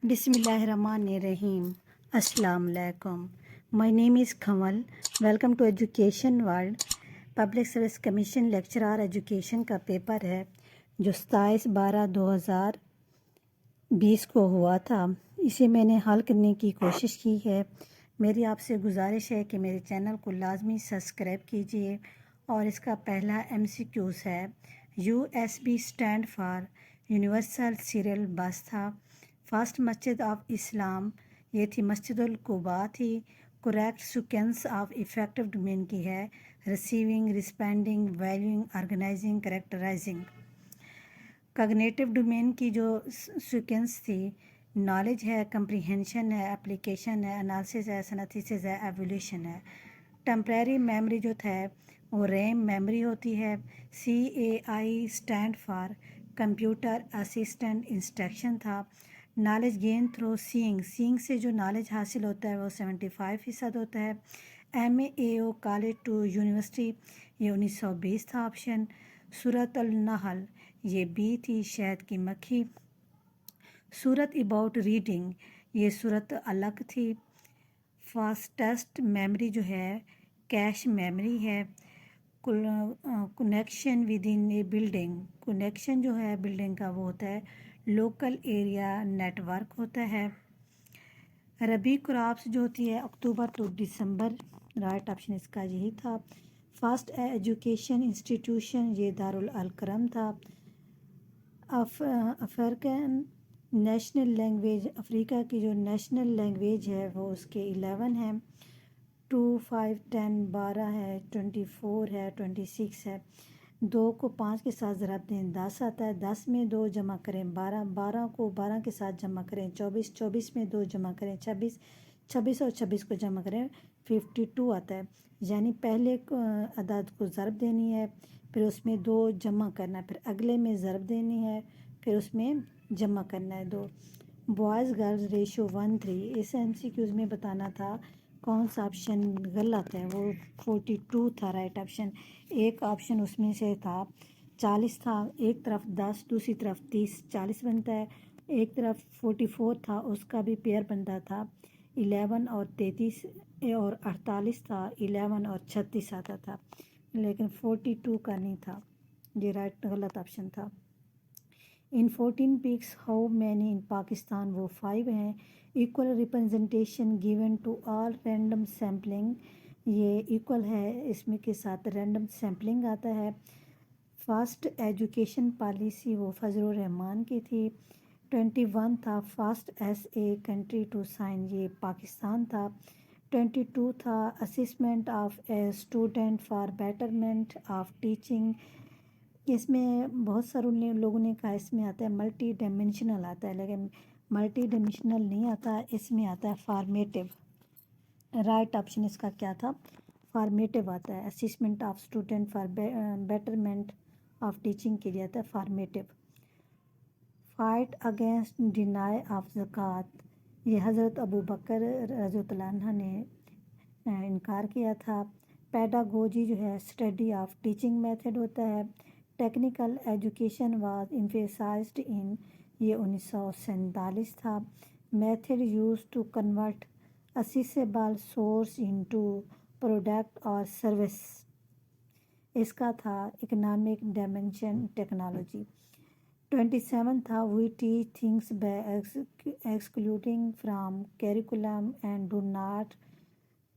Bismillahirrahmanirrahim. Assalamu alaikum. My name is Kamal. Welcome to Education World. Public Service Commission Lecturer Education کا paper ہے جو 27/12/2020 کو ہوا تھا. اسے میں نے حل کرنے کی کوشش کی ہے. میری آپ سے گزارش ہے کہ میرے چینل کو لازمی سبسکرائب کیجیے. اور اس کا پہلا MCQs ہے. USB stand for universal serial بس تھا. فرسٹ مسجد آف اسلام یہ تھی مسجد القبا تھی. Correct sequence of effective domain کی ہے receiving, ریسپینڈنگ، valuing, organising, کریکٹرائزنگ. Cognitive domain کی جو سیکوینس تھی نالج ہے، کمپریہنشن ہے، اپلیکیشن ہے، انالسس ہے، سینتھیسس ہے، ایولیوشن ہے. ٹیمپریری میموری جو تھا وہ ریم میموری ہوتی ہے. CAI stand for computer assistant instruction تھا. نالج گین تھرو سینگ سے جو نالج حاصل ہوتا ہے وہ 75% ہوتا ہے. MAO کالج ٹو یونیورسٹی یہ 1920 تھا آپشن. سورۃ النحل یہ B تھی، شہد کی مکھی. سورت اباؤٹ ریڈنگ یہ سورت الگ تھی. فاسٹسٹ میموری جو ہے کیش میموری ہے. Connection with in a building, connection جو ہے بلڈنگ کا وہ ہوتا ہے لوکل ایریا نیٹ ورک ہوتا ہے. ربی کراپس جو ہوتی ہے اکتوبر ٹو دسمبر، رائٹ آپشن اس کا یہی تھا. فرسٹ ایجوکیشن انسٹیٹیوشن یہ دارالعلقرم تھا. افریقن نیشنل لینگویج، افریقہ کی جو نیشنل لینگویج ہے وہ اس کے 11 ہیں. 2 5 10 12 ہے، 24 ہے، 26 ہے. 2 کو 5 کے ساتھ ضرب دیں 10 آتا ہے. 10 میں 2 جمع کریں 12، 12 کو 12 کے ساتھ جمع کریں 24، 24 میں 2 جمع کریں 26، 26 اور 26 کو جمع کریں 52 آتا ہے. یعنی پہلے عدد کو ضرب دینی ہے، پھر اس میں 2 جمع کرنا ہے، پھر اگلے میں ضرب دینی ہے، پھر اس میں جمع کرنا ہے 2. Boys girls ratio 1:3. اس MCQs میں بتانا تھا کون سا آپشن غلط ہے. وہ 42 تھا رائٹ آپشن. ایک آپشن اس میں سے تھا 40 تھا، ایک طرف 10 دوسری طرف 30، 40 بنتا ہے. ایک طرف 44 تھا اس کا بھی پیئر بنتا تھا 11 اور 33، اور 48 تھا 11 اور 36 آتا تھا. لیکن 42 کا نہیں تھا، یہ رائٹ غلط آپشن تھا. ان 14 packs how many in Pakistan وہ 5 ہیں. Equal representation given to all random sampling یہ ایکول ہے، اس میں کے ساتھ رینڈم سیمپلنگ آتا ہے. فاسٹ ایجوکیشن پالیسی وہ فضل الرحمان کی تھی. 21 تھا first as a country to sign یہ پاکستان تھا. 22 تھا assessment of a student for betterment of teaching. اس میں بہت سارے لوگوں نے کہا اس میں آتا ہے ملٹی ڈائمینشنل آتا ہے، لیکن ملٹی ڈائمینشنل نہیں آتا، اس میں آتا ہے فارمیٹیو. رائٹ آپشن اس کا کیا تھا؟ فارمیٹیو آتا ہے. Assessment of student for betterment of teaching کے لیے آتا ہے formative. Fight against deny of زکوٰۃ یہ حضرت ابو بکر رضی اللہ عنہ نے انکار کیا تھا. پیڈاگوجی جو ہے اسٹڈی آف ٹیچنگ میتھڈ ہوتا ہے. Technical education was emphasised in یہ 1947 تھا. Method use to convert accessible source into product اور سروس اس کا تھا اکنامک ڈائمینشن ٹیکنالوجی. 27 تھا we teach things by excluding from curriculum and do not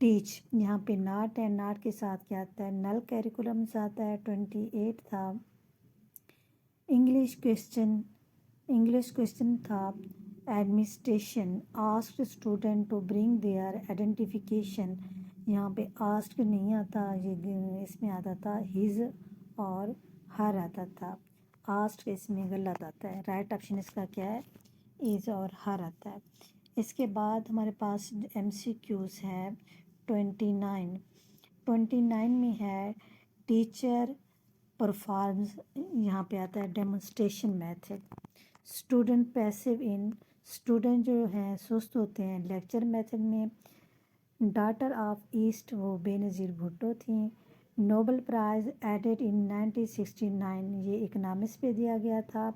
teach یہاں پہ ناٹ ہے، ناٹ کے ساتھ کیا آتا ہے نل کیریکولمس آتا ہے. 28 تھا انگلش کوشچن تھا administration asked student to bring their identification یہاں پہ آسکڈ نہیں آتا، یہ اس میں آتا تھا ہز اور ہر آتا تھا. آسکڈ اس میں غلط آتا ہے. رائٹ آپشن اس کا کیا ہے؟ از اور ہر آتا ہے. اس کے بعد ہمارے پاس MCQs ہے 29 میں ہے ٹیچر پرفارمز یہاں پہ آتا ہے ڈیمونسٹریشن میتھڈ. اسٹوڈنٹ پیسو ان اسٹوڈنٹ جو ہیں سست ہوتے ہیں لیکچر میتھڈ میں. ڈاٹر آف ایسٹ وہ بے نظیر بھٹو تھیں. نوبل پرائز ایڈڈ ان 1969 یہ اکنامکس پہ دیا گیا تھا.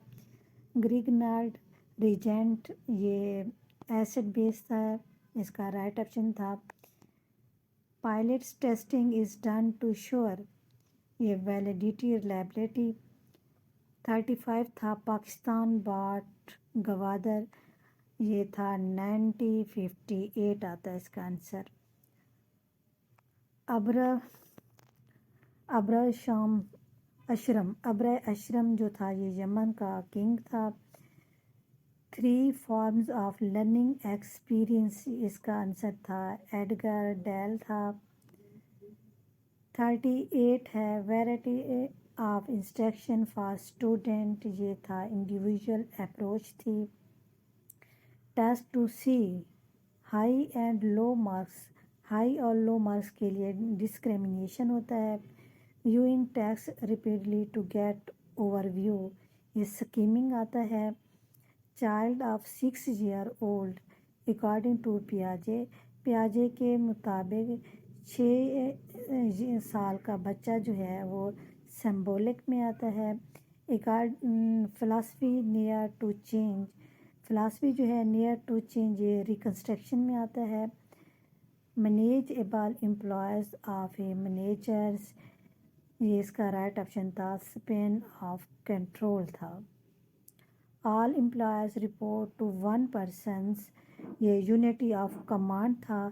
گریگنالڈ ریجنٹ یہ ایسڈ بیس تھا، اس کا رائٹ آپشن تھا pilots testing is done to sure, یہ ویلیڈیٹی ریلائبلٹی۔ 35 تھا پاکستان باٹ گوادر، یہ تھا 1958 آتا ہے اس کا آنسر۔ ابر اشرم جو تھا یہ یمن کا کنگ تھا۔ 3 فارمز آف لرننگ ایکسپیرئنس، اس کا آنسر تھا ایڈگر ڈیل تھا۔ 38 ہے variety of instruction for student, یہ تھا انڈیویژول اپروچ تھی۔ Test to see high and low marks, high اور لو مارکس کے لیے ڈسکریمنیشن ہوتا ہے۔ Viewing text repeatedly to get overview, یہ اسکیمنگ آتا ہے۔ Child of 6 year old according to پیاجے کے مطابق 6 سال کا بچہ جو ہے وہ سمبولک میں آتا ہے۔ Philosophy near to change, philosophy جو ہے نیئر ٹو چینج یہ ریکنسٹرکشن میں آتا ہے۔ Manageable employees of a managers, یہ اس کا رائٹ آپشن تھا اسپین آف کنٹرول تھا۔ All employees report to one persons, یہ یونٹی آف کمانڈ تھا۔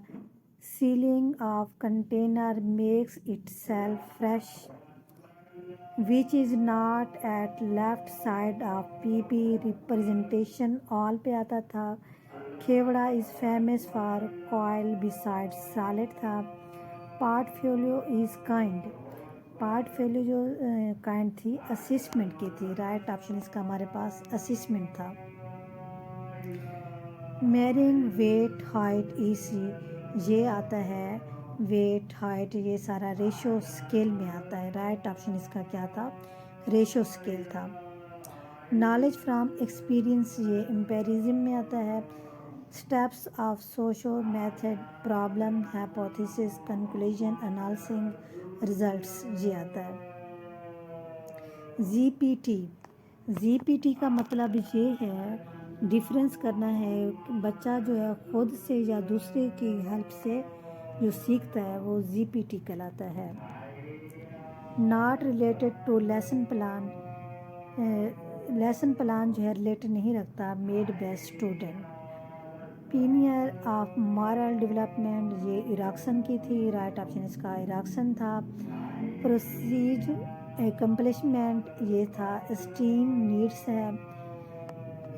Sealing of container makes itself fresh, which is not at left side of P P, representation all پہ آتا تھا۔ Khewra is famous for coil beside salt تھا۔ Part follow is kind, part fellow جو kind تھی assessment کی تھی، right option اس کا ہمارے پاس اسسمنٹ تھا۔ میئرنگ ویٹ ہائٹ ای سی، یہ آتا ہے ویٹ ہائٹ، یہ سارا ریشو اسکیل میں آتا ہے، رائٹ آپشن اس کا کیا تھا ریشو اسکیل تھا۔ نالج فرام ایکسپیرئنس، یہ امپیریزم میں آتا ہے۔ اسٹیپس آف سوشو method, problem hypothesis conclusion analysing results, یہ آتا ہے۔ زی پی ٹی کا مطلب یہ ہے ڈفرینس کرنا ہے، بچہ جو ہے خود سے یا دوسرے کی ہیلپ سے جو سیکھتا ہے وہ زی پی ٹی کہلاتا ہے۔ Not related to lesson plan, lesson plan جو ہے ریلیٹڈ نہیں رکھتا made by student. Pioneer of moral development, یہ ایراکسن کی تھی، رائٹ آپشن اس کا ایراکسن تھا۔ پروسیج اکمپلشمنٹ، یہ تھا اسٹیم نیڈس ہے۔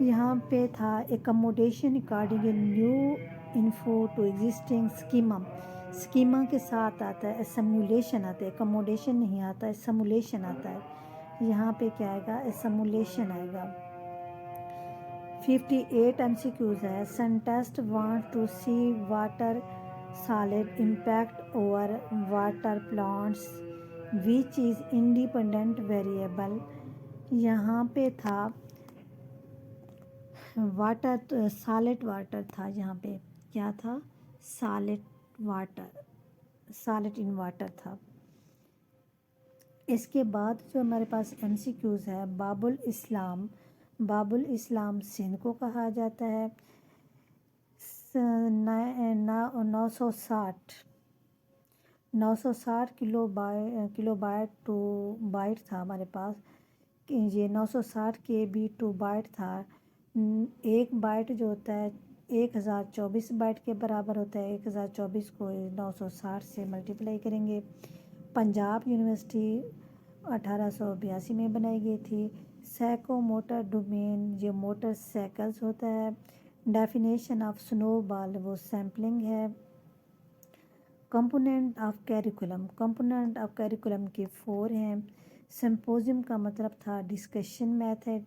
یہاں پہ تھا accommodation according a new info to existing schema, schema کے ساتھ آتا ہے اسیمولیشن آتا ہے، ایکموڈیشن نہیں آتا اسیمولیشن آتا ہے، یہاں پہ کیا آئے گا اسیمولیشن آئے گا۔ 58 MCQs ہے۔ Scientist want to see water salt impact over water plants which is independent variable, یہاں پہ تھا واٹر سالٹ واٹر تھا، یہاں پہ کیا تھا salt water, salt in water تھا۔ اس کے بعد جو ہمارے پاس MCQs ہے، باب الاسلام، باب الاسلام سندھ کو کہا جاتا ہے۔ 960 کلو بائٹ ٹو بائٹ تھا ہمارے پاس، یہ 960 KB ٹو بائٹ تھا۔ ایک بائٹ جو ہوتا ہے 1024 بائٹ کے برابر ہوتا ہے، 1024 کو 960 سے ملٹیپلائی کریں گے۔ پنجاب یونیورسٹی 1882 میں بنائی گئی تھی۔ سائیکو موٹر ڈومین، یہ موٹر سائیکلز ہوتا ہے۔ ڈیفینیشن آف سنو بال، وہ سیمپلنگ ہے۔ Component of curriculum, component of curriculum کے 4 ہیں۔ سمپوزیم کا مطلب تھا discussion method.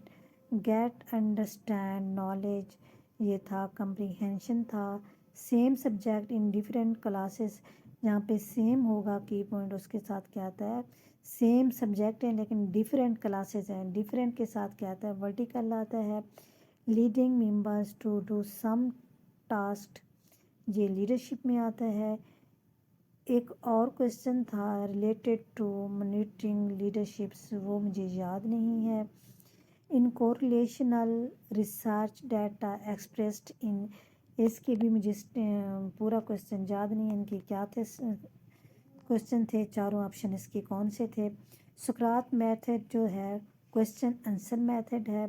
Get understand knowledge, یہ تھا کمپریہنشن تھا۔ Same subject in different classes, جہاں پہ سیم ہوگا کی پوائنٹ اس کے ساتھ کیا آتا ہے سیم سبجیکٹ ہیں لیکن ڈیفرنٹ کلاسز ہیں، ڈیفرنٹ کے ساتھ کیا آتا ہے ورٹیکل آتا ہے۔ Leading members to do some task, یہ لیڈرشپ میں آتا ہے۔ ایک اور کوشچن تھا ریلیٹڈ ٹو مانیٹرنگ لیڈرشپس، وہ مجھے یاد نہیں ہے۔ ان کورلیشنل ریسرچ ڈیٹا ایکسپریسڈ ان اس کے بھی مجھے پورا کوشچن یاد نہیں ہے ان کے کیا تھے کوشچن تھے، چاروں آپشن اس کے کون سے تھے۔ سقراط میتھڈ جو ہے کوشچن آنسر میتھڈ ہے۔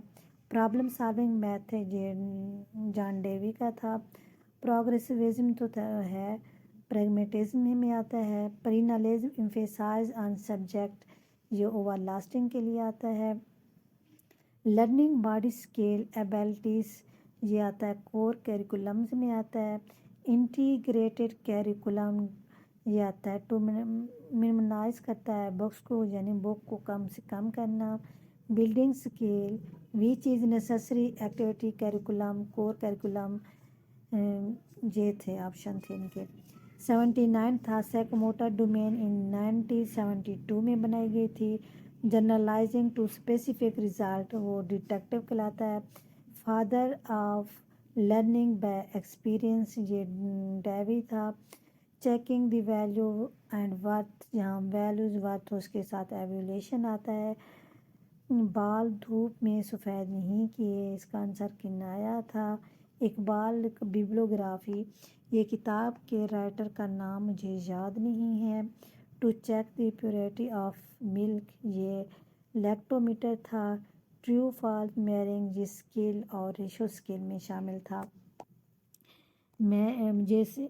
پرابلم سالونگ میتھڈ یہ جان ڈیوی کا تھا۔ پروگریسویزم تو ہے، پریگمیٹزم میں آتا ہے۔ پرینالزم ایمفیسائز آن سبجیکٹ یہ اوور لاسٹنگ کے لیے آتا ہے۔ لرننگ باڈی اسکل ایبلٹیز یہ آتا ہے کور کیریکولمز میں آتا ہے۔ انٹیگریٹڈ کیریکولم یہ آتا ہے ٹو منیمائز کرتا ہے بکس کو، یعنی بک کو کم سے کم کرنا۔ Building scale which is necessary activity curriculum core curriculum یہ تھے آپشن تھے ان کے۔ 79 تھا سائیکوموٹر ڈومین ان 1972 میں بنائی گئی تھی۔ جنرلائزنگ ٹو اسپیسیفک ریزلٹ وہ ڈیٹیکٹیو کہلاتا ہے۔ Father of learning by experience یہ ڈیوی تھا۔ Checking the value and worth جہاں ویلیوز ورتھ اس کے ساتھ ایویلیوشن آتا ہے۔ بال دھوپ میں سفید نہیں کیے اس کا آنسر کنایا تھا۔ اقبال بیبلوگرافی یہ کتاب کے رائٹر کا نام مجھے یاد نہیں ہے۔ To check the purity of milk یہ لیکٹومیٹر تھا۔ ٹرو فالس میئرنگ یہ اسکیل اور ریشو اسکیل میں شامل تھا۔ میں جیسے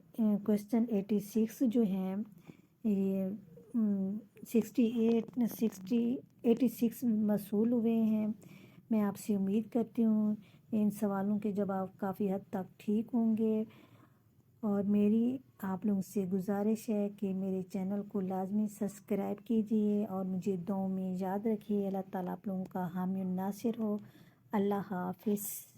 کوشچن 86 جو ہیں یہ 86 موصول ہوئے ہیں۔ میں آپ سے امید کرتی ہوں ان سوالوں کے جواب کافی حد تک ٹھیک ہوں گے، اور میری آپ لوگوں سے گزارش ہے کہ میرے چینل کو لازمی سبسکرائب کیجیے اور مجھے دعاؤں میں یاد رکھیے۔ اللہ تعالیٰ آپ لوگوں کا حامی و ناصر ہو۔ اللہ حافظ۔